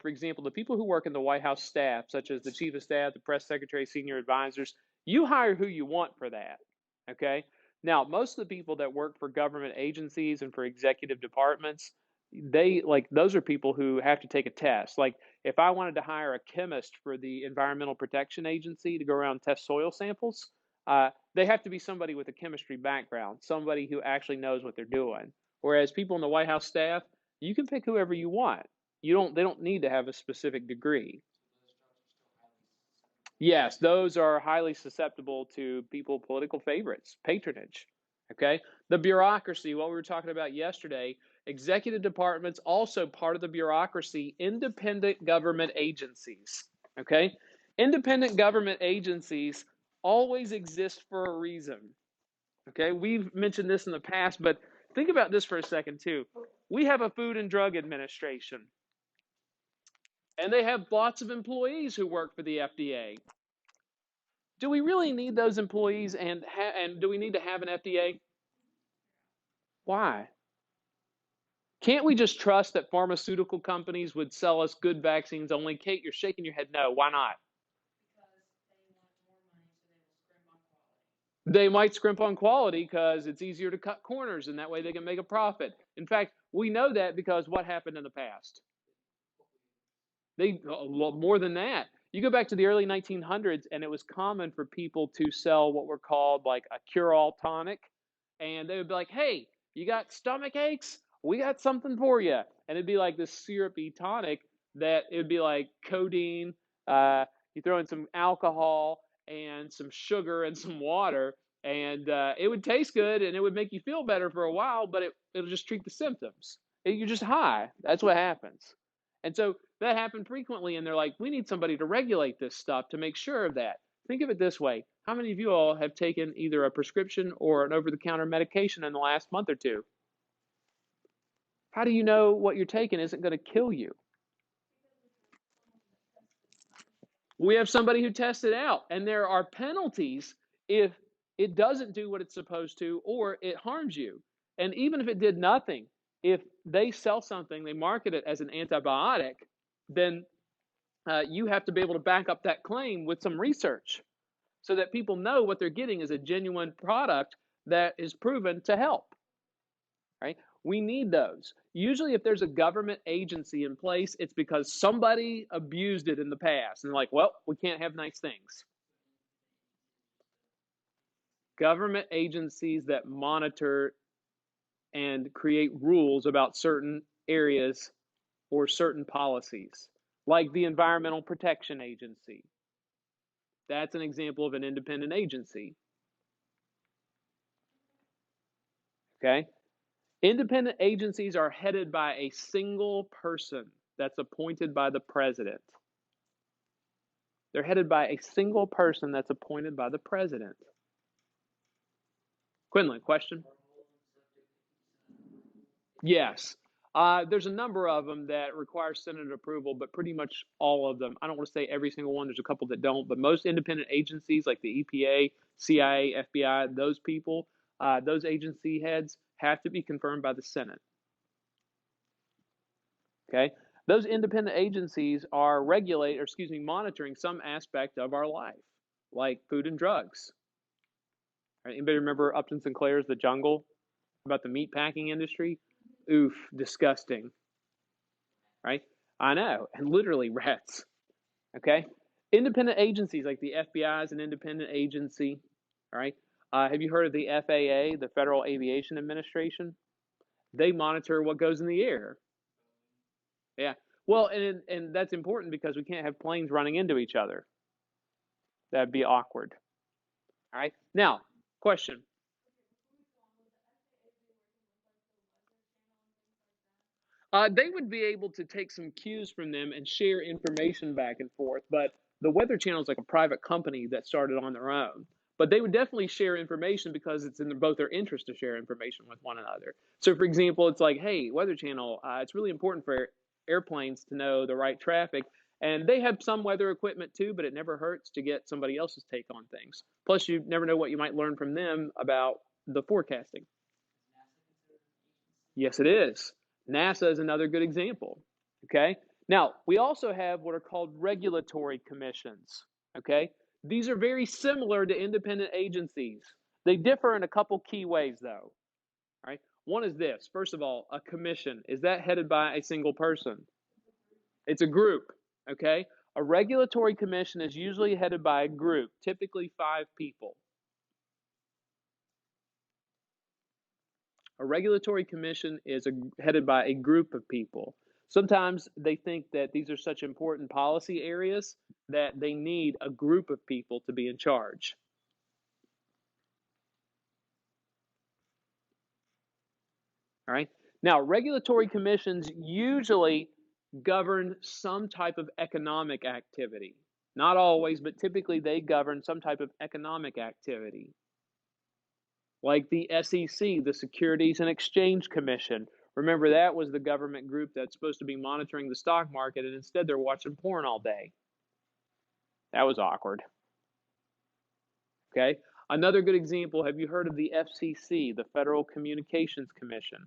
for example, the people who work in the White House staff, such as the chief of staff, the press secretary, senior advisors, you hire who you want for that. Okay. Now, most of the people that work for government agencies and for executive departments, they like those are people who have to take a test. Like if I wanted to hire a chemist for the Environmental Protection Agency to go around and test soil samples, they have to be somebody with a chemistry background, somebody who actually knows what they're doing. Whereas people in the White House staff, you can pick whoever you want. They don't need to have a specific degree. Yes, those are highly susceptible to people, political favorites, patronage. Okay. The bureaucracy, what we were talking about yesterday, executive departments, also part of the bureaucracy, independent government agencies. Okay. Independent government agencies always exist for a reason. Okay. We've mentioned this in the past, but think about this for a second, too. We have a Food and Drug Administration, and they have lots of employees who work for the FDA. Do we really need those employees, and do we need to have an FDA? Why? Can't we just trust that pharmaceutical companies would sell us good vaccines only? Kate, you're shaking your head no. Why not? They might scrimp on quality because it's easier to cut corners, and that way they can make a profit. In fact, we know that because what happened in the past? They more than that. You go back to the early 1900s, and it was common for people to sell what were called like a cure-all tonic, and they would be like, "Hey, you got stomach aches? We got something for you." And it'd be like this syrupy tonic that it would be like codeine. You throw in some alcohol and some sugar and some water, and it would taste good and it would make you feel better for a while, but it'll just treat the symptoms. You're just high. That's what happens. And so that happened frequently, and they're like, we need somebody to regulate this stuff to make sure of that. Think of it this way. How many of you all have taken either a prescription or an over-the-counter medication in the last month or two? How do you know what you're taking isn't going to kill you? We have somebody who tests it out, and there are penalties if it doesn't do what it's supposed to or it harms you. And even if it did nothing, if they sell something, they market it as an antibiotic, then you have to be able to back up that claim with some research so that people know what they're getting is a genuine product that is proven to help, right? We need those. Usually, if there's a government agency in place, it's because somebody abused it in the past. And they're like, well, we can't have nice things. Government agencies that monitor and create rules about certain areas or certain policies, like the Environmental Protection Agency. That's an example of an independent agency. Okay? Independent agencies are headed by a single person that's appointed by the president. They're headed by a single person that's appointed by the president. Quinlan, question? Yes. There's a number of them that require Senate approval, but pretty much all of them. I don't want to say every single one. There's a couple that don't, but most independent agencies like the EPA, CIA, FBI, those people, those agency heads have to be confirmed by the Senate. Okay? Those independent agencies are monitoring some aspect of our life, like food and drugs. Right? Anybody remember Upton Sinclair's The Jungle about the meat packing industry? Oof, disgusting. Right? I know, and literally rats. Okay? Independent agencies like the FBI is an independent agency. All right? Have you heard of the FAA, the Federal Aviation Administration? They monitor what goes in the air. Yeah. Well, and that's important because we can't have planes running into each other. That'd be awkward. All right. Now, question. They would be able to take some cues from them and share information back and forth, but the Weather Channel is like a private company that started on their own. But they would definitely share information because it's in both their interest to share information with one another. So, for example, it's like, hey, Weather Channel, it's really important for airplanes to know the right traffic. And they have some weather equipment too, but it never hurts to get somebody else's take on things. Plus, you never know what you might learn from them about the forecasting. Yes, it is. NASA is another good example. Okay. Now, we also have what are called regulatory commissions, okay? These are very similar to independent agencies. They differ in a couple key ways, though, right? One is this. First of all, a commission. Is that headed by a single person? It's a group, okay? A regulatory commission is usually headed by a group, typically 5 people. A regulatory commission is headed by a group of people. Sometimes they think that these are such important policy areas that they need a group of people to be in charge. All right. Now, regulatory commissions usually govern some type of economic activity. Not always, but typically they govern some type of economic activity. Like the SEC, the Securities and Exchange Commission. Remember, that was the government group that's supposed to be monitoring the stock market, and instead they're watching porn all day. That was awkward. Okay. Another good example, have you heard of the FCC, the Federal Communications Commission?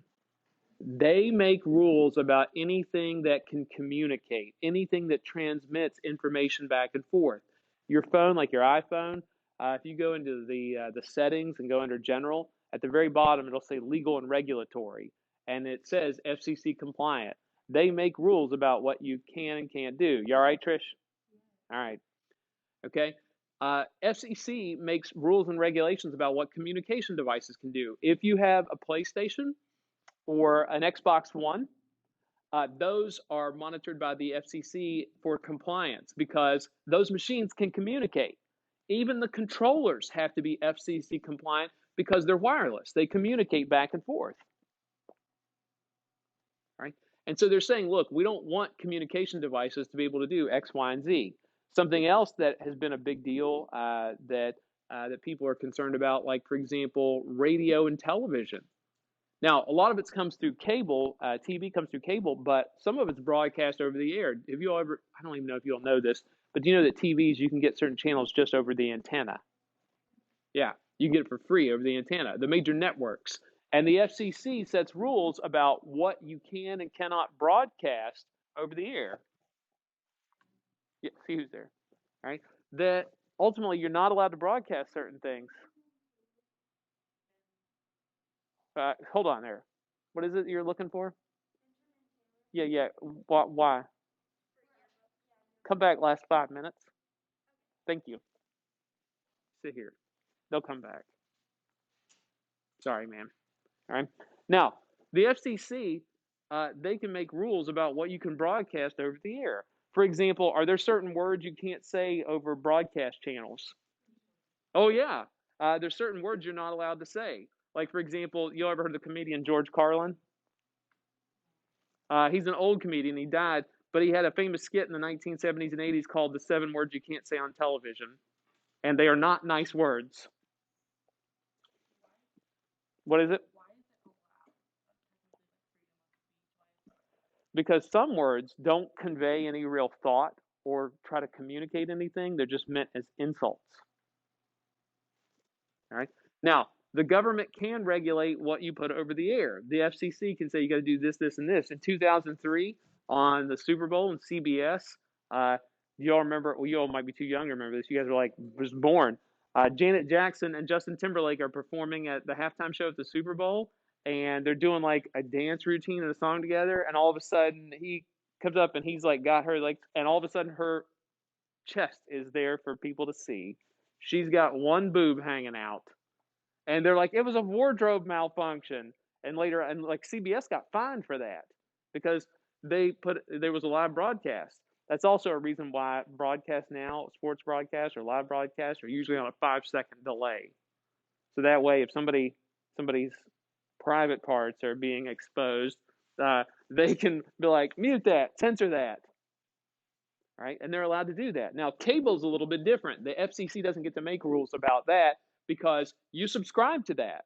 They make rules about anything that can communicate, anything that transmits information back and forth. Your phone, like your iPhone, if you go into the settings and go under General, at the very bottom it'll say Legal and Regulatory, and it says FCC compliant. They make rules about what you can and can't do. You all right, Trish? All right. Okay. FCC makes rules and regulations about what communication devices can do. If you have a PlayStation or an Xbox One, those are monitored by the FCC for compliance because those machines can communicate. Even the controllers have to be FCC compliant because they're wireless. They communicate back and forth, right? And so they're saying, look, we don't want communication devices to be able to do X, Y, and Z. Something else that has been a big deal that people are concerned about, like, for example, radio and television. Now, a lot of it comes through cable. TV comes through cable, but some of it's broadcast over the air. Have you all ever, I don't even know if you all know this, but do you know that TVs, you can get certain channels just over the antenna? Yeah, you can get it for free over the antenna, the major networks. And the FCC sets rules about what you can and cannot broadcast over the air. Yeah, see who's there, right? That ultimately you're not allowed to broadcast certain things. Hold on there. What is it you're looking for? Yeah. Why? Come back last 5 minutes. Thank you. Sit here. They'll come back. Sorry, man. All right. Now, the FCC, they can make rules about what you can broadcast over the air. For example, are there certain words you can't say over broadcast channels? Oh, yeah. There's certain words you're not allowed to say. Like, for example, you ever heard of the comedian George Carlin? He's an old comedian. He died, but he had a famous skit in the 1970s and 80s called The 7 Words You Can't Say on Television. And they are not nice words. What is it? Because some words don't convey any real thought or try to communicate anything. They're just meant as insults. All right. Now, the government can regulate what you put over the air. The FCC can say you got to do this, this, and this. In 2003, on the Super Bowl and CBS, you all remember? Well, you all might be too young to remember this. You guys were like was born. Janet Jackson and Justin Timberlake are performing at the halftime show at the Super Bowl, and they're doing like a dance routine and a song together. And all of a sudden, he comes up and he's like got her like, and all of a sudden her chest is there for people to see. She's got one boob hanging out, and they're like, it was a wardrobe malfunction. And later, and like CBS got fined for that because there was a live broadcast. That's also a reason why broadcast now, sports broadcasts or live broadcasts are usually on a 5-second delay. So that way, if somebody's private parts are being exposed, they can be like, mute that, censor that. Right? And they're allowed to do that. Now, cable's a little bit different. The FCC doesn't get to make rules about that because you subscribe to that,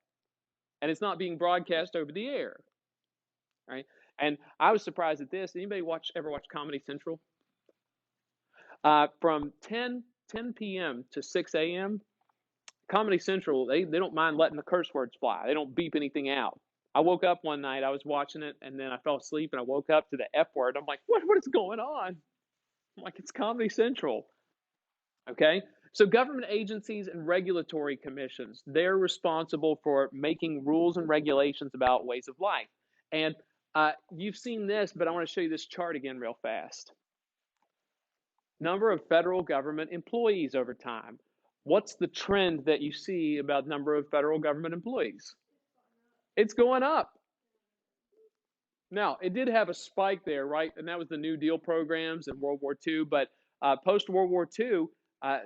and it's not being broadcast over the air. Right? And I was surprised at this. Anybody ever watch Comedy Central? From 10 p.m. to 6 a.m., Comedy Central, they don't mind letting the curse words fly. They don't beep anything out. I woke up one night, I was watching it, and then I fell asleep, and I woke up to the F word. I'm like, what is going on? I'm like, it's Comedy Central. Okay? So government agencies and regulatory commissions, they're responsible for making rules and regulations about ways of life. And you've seen this, but I want to show you this chart again real fast. Number of federal government employees over time. What's the trend that you see about number of federal government employees? It's going up. Now, it did have a spike there, right? And that was the New Deal programs in World War II. But post World War II,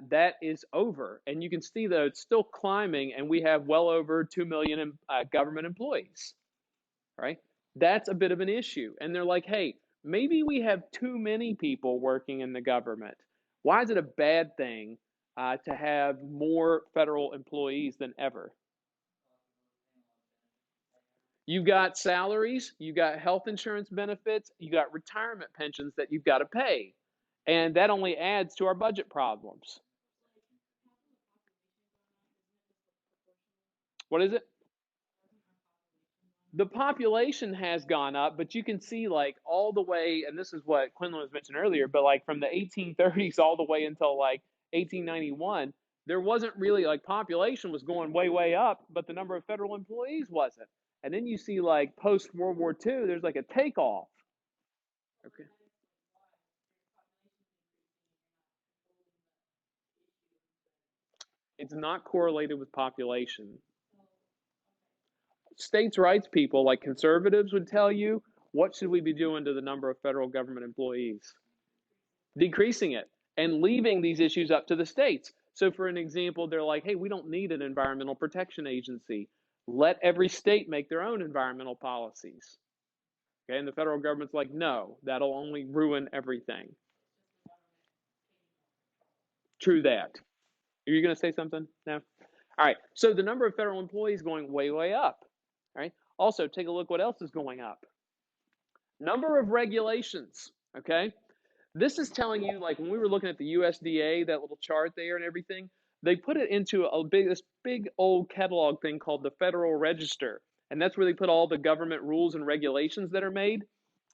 that is over. And you can see, though, it's still climbing, and we have well over 2 million government employees, right? That's a bit of an issue. And they're like, hey, maybe we have too many people working in the government. Why is it a bad thing to have more federal employees than ever? You've got salaries, you've got health insurance benefits, you got retirement pensions that you've got to pay. And that only adds to our budget problems. What is it? The population has gone up, but you can see like all the way, and this is what Quinlan was mentioned earlier, but like from the 1830s all the way until like 1891, there wasn't really like population was going way up, but the number of federal employees wasn't. And then you see like post World War II, there's like a takeoff. Okay. It's not correlated with population. States' rights people, like conservatives, would tell you, what should we be doing to the number of federal government employees? Decreasing it and leaving these issues up to the states. So, for an example, they're like, hey, we don't need an environmental protection agency. Let every state make their own environmental policies. Okay, and the federal government's like, no, that'll only ruin everything. True that. Are you going to say something? No? All right. So the number of federal employees going way up. All right. Also, take a look what else is going up. Number of regulations. Okay. This is telling you, like when we were looking at the USDA, that little chart there and everything, they put it into this big old catalog thing called the Federal Register. And that's where they put all the government rules and regulations that are made.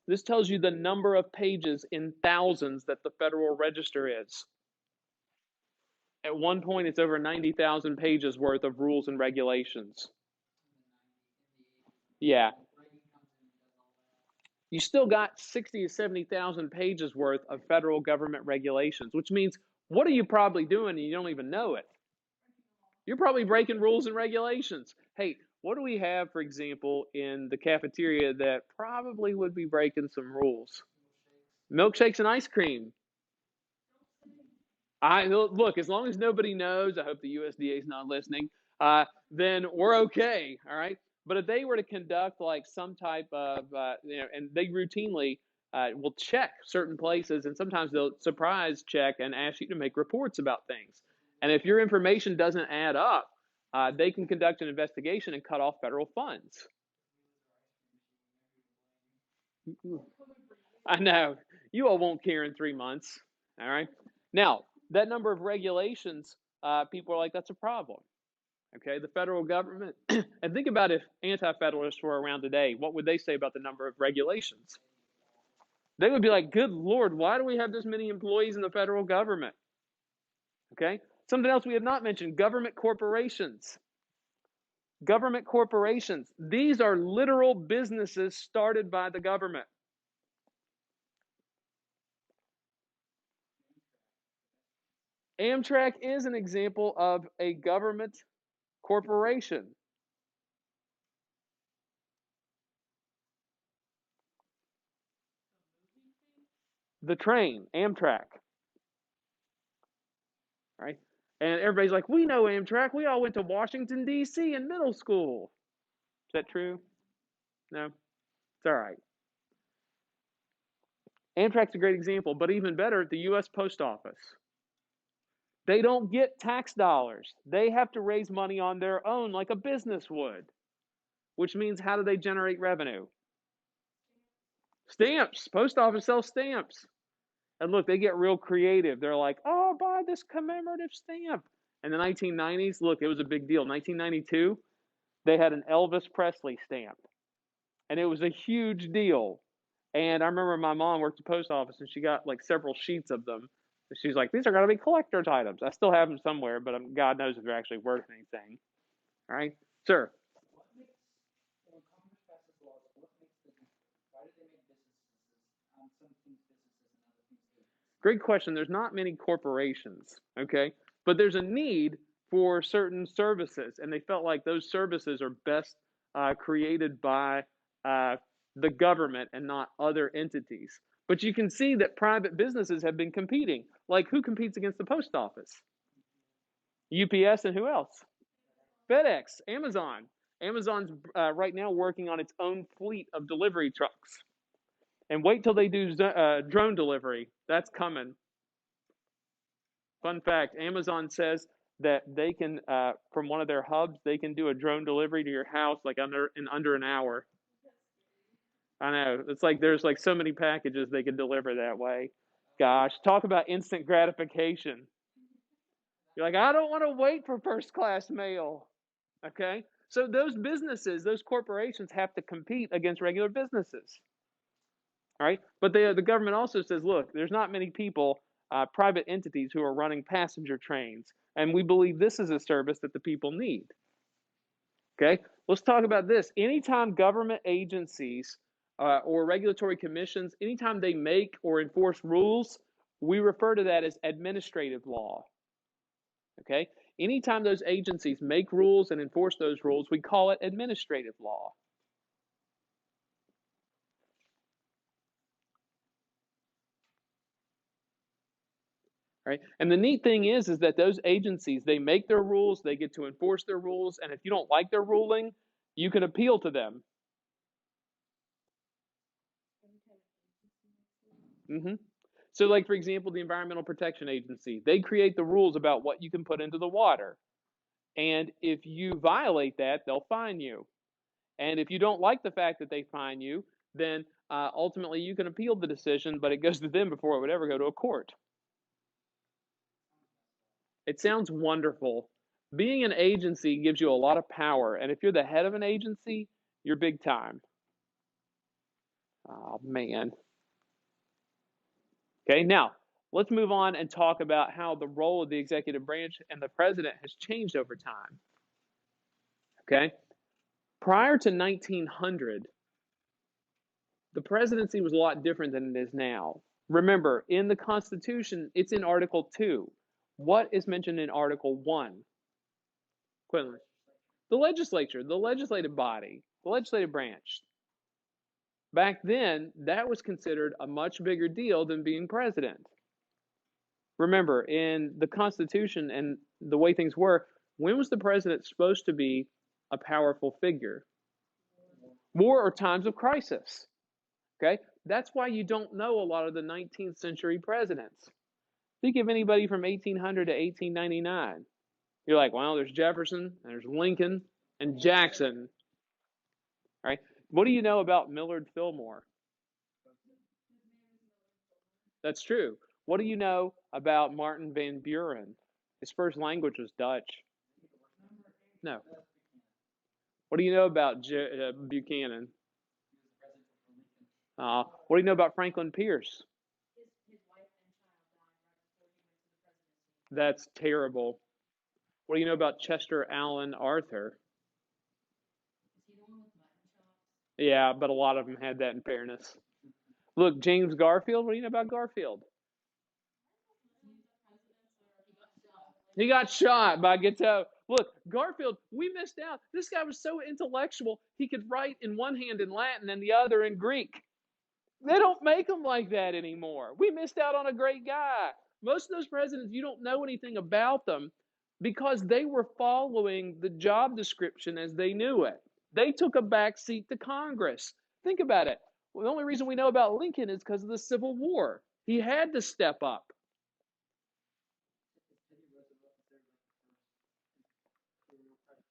This tells you the number of pages in thousands that the Federal Register is. At one point, it's over 90,000 pages worth of rules and regulations. Yeah. You still got 60 to 70,000 pages worth of federal government regulations, which means what are you probably doing and you don't even know it? You're probably breaking rules and regulations. Hey, what do we have, for example, in the cafeteria that probably would be breaking some rules? Milkshakes and ice cream. I look, as long as nobody knows, I hope the USDA is not listening, then we're okay, all right? But if they were to conduct like some type of, and they routinely will check certain places, and sometimes they'll surprise check and ask you to make reports about things. And if your information doesn't add up, they can conduct an investigation and cut off federal funds. I know. You all won't care in 3 months, all right? Now, that number of regulations, people are like, that's a problem. Okay, the federal government, and think about if anti-federalists were around today, what would they say about the number of regulations? They would be like, good Lord, why do we have this many employees in the federal government? Okay, something else we have not mentioned, government corporations. Government corporations, these are literal businesses started by the government. Amtrak is an example of a government corporation. The train, Amtrak, right? And everybody's like, we know Amtrak. We all went to Washington, D.C. in middle school. Is that true? No? It's all right. Amtrak's a great example, but even better, the U.S. Post Office. They don't get tax dollars. They have to raise money on their own like a business would, which means how do they generate revenue? Stamps. Post Office sells stamps. And look, they get real creative. They're like, oh, buy this commemorative stamp. In the 1990s, look, it was a big deal. 1992, they had an Elvis Presley stamp. and it was a huge deal. And I remember my mom worked at the post office, and she got like several sheets of them. And she's like, "These are going to be collector's items." I still have them somewhere, but God knows if they're actually worth anything. All right, sir. Great question. There's not many corporations, okay? But there's a need for certain services, and they felt like those services are best created by uh, the government and not other entities. But you can see that private businesses have been competing. Like, who competes against the post office? UPS and who else? FedEx, Amazon. Amazon's right now working on its own fleet of delivery trucks. And wait till they do drone delivery. That's coming. Fun fact, Amazon says that they can, from one of their hubs, they can do a drone delivery to your house like under an hour. I know. It's like there's like so many packages they can deliver that way. Gosh, talk about instant gratification. You're like, I don't want to wait for first class mail. Okay? So those businesses, those corporations have to compete against regular businesses. All right? But the government also says, look, there's not many people, private entities, who are running passenger trains. And we believe this is a service that the people need. Okay? Let's talk about this. Anytime government agencies or regulatory commissions, anytime they make or enforce rules, we refer to that as administrative law. Okay? Anytime those agencies make rules and enforce those rules, we call it administrative law. Right? And the neat thing is that those agencies, they make their rules, they get to enforce their rules, and if you don't like their ruling, you can appeal to them. Mm-hmm. So, like, for example, the Environmental Protection Agency, they create the rules about what you can put into the water. And if you violate that, they'll fine you. And if you don't like the fact that they fine you, then ultimately you can appeal the decision, but it goes to them before it would ever go to a court. It sounds wonderful. Being an agency gives you a lot of power, and if you're the head of an agency, you're big time. Oh, man. Okay, now let's move on and talk about how the role of the executive branch and the president has changed over time. Okay, prior to 1900, the presidency was a lot different than it is now. Remember, in the Constitution, it's in Article 2. What is mentioned in Article 1? Quinlan. The legislature, the legislative body, the legislative branch. Back then, that was considered a much bigger deal than being president. Remember, in the Constitution and the way things were, when was the president supposed to be a powerful figure? War or times of crisis. Okay? That's why you don't know a lot of the 19th century presidents. Think of anybody from 1800 to 1899. You're like, well, there's Jefferson, there's Lincoln, and Jackson. Right? What do you know about Millard Fillmore? That's true. What do you know about Martin Van Buren? His first language was Dutch. No. What do you know about Buchanan? What do you know about Franklin Pierce? That's terrible. What do you know about Chester Alan Arthur? Yeah, but a lot of them had that, in fairness. Look, James Garfield. What do you know about Garfield? He got shot by Ghetto. Look, Garfield, we missed out. This guy was so intellectual, he could write in one hand in Latin and the other in Greek. They don't make them like that anymore. We missed out on a great guy. Most of those presidents, you don't know anything about them because they were following the job description as they knew it. They took a back seat to Congress. Think about it. Well, the only reason we know about Lincoln is because of the Civil War. He had to step up.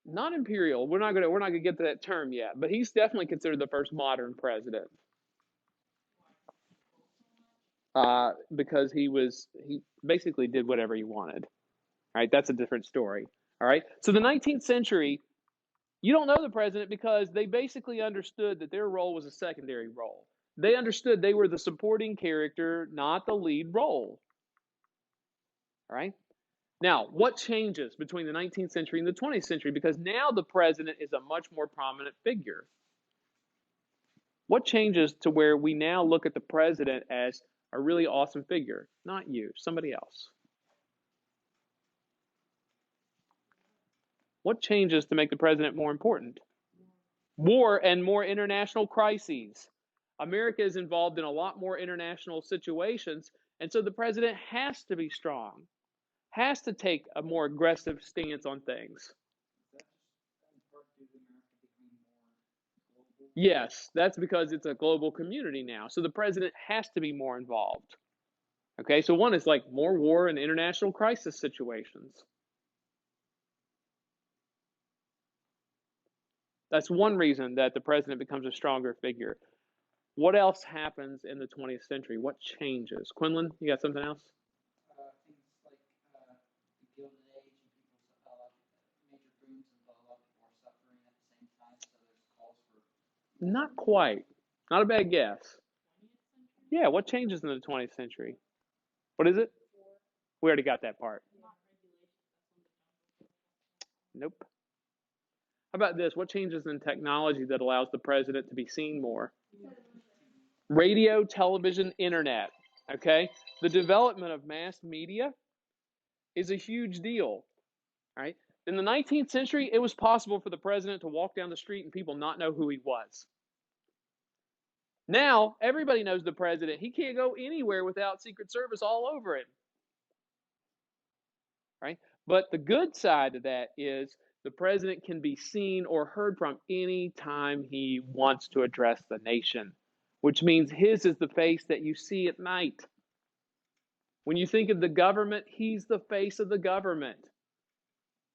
Not imperial. We're not gonna get to that term yet, but he's definitely considered the first modern president. Because he basically did whatever he wanted. All right, that's a different story. All right, so the 19th century, You don't know the president because they basically understood that their role was a secondary role. They understood they were the supporting character, not the lead role. All right? Now, what changes between the 19th century and the 20th century? Because now the president is a much more prominent figure. What changes to where we now look at the president as a really awesome figure? Not you, somebody else. What changes to make the president more important? War and more international crises. America is involved in a lot more international situations, and so the president has to be strong, has to take a more aggressive stance on things. Yes, that's because it's a global community now. So the president has to be more involved. Okay, so one is like more war and international crisis situations. That's one reason that the president becomes a stronger figure. What else happens in the 20th century? What changes? Quinlan, you got something else? Not quite. Not a bad guess. Yeah, what changes in the 20th century? What is it? We already got that part. Nope. How about this? What changes in technology that allows the president to be seen more? Radio, television, internet. Okay? The development of mass media is a huge deal. Right? In the 19th century, it was possible for the president to walk down the street and people not know who he was. Now, everybody knows the president. He can't go anywhere without Secret Service all over him. Right? But the good side of that is the president can be seen or heard from any time he wants to address the nation, which means his is the face that you see at night. When you think of the government, he's the face of the government.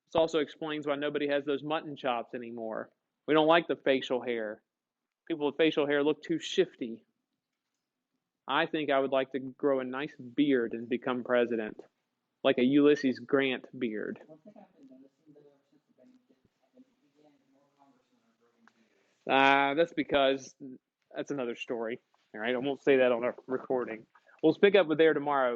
This also explains why nobody has those mutton chops anymore. We don't like the facial hair. People with facial hair look too shifty. I think I would like to grow a nice beard and become president, like a Ulysses Grant beard. That's because that's another story. All right, I won't say that on a recording. We'll pick up with there tomorrow.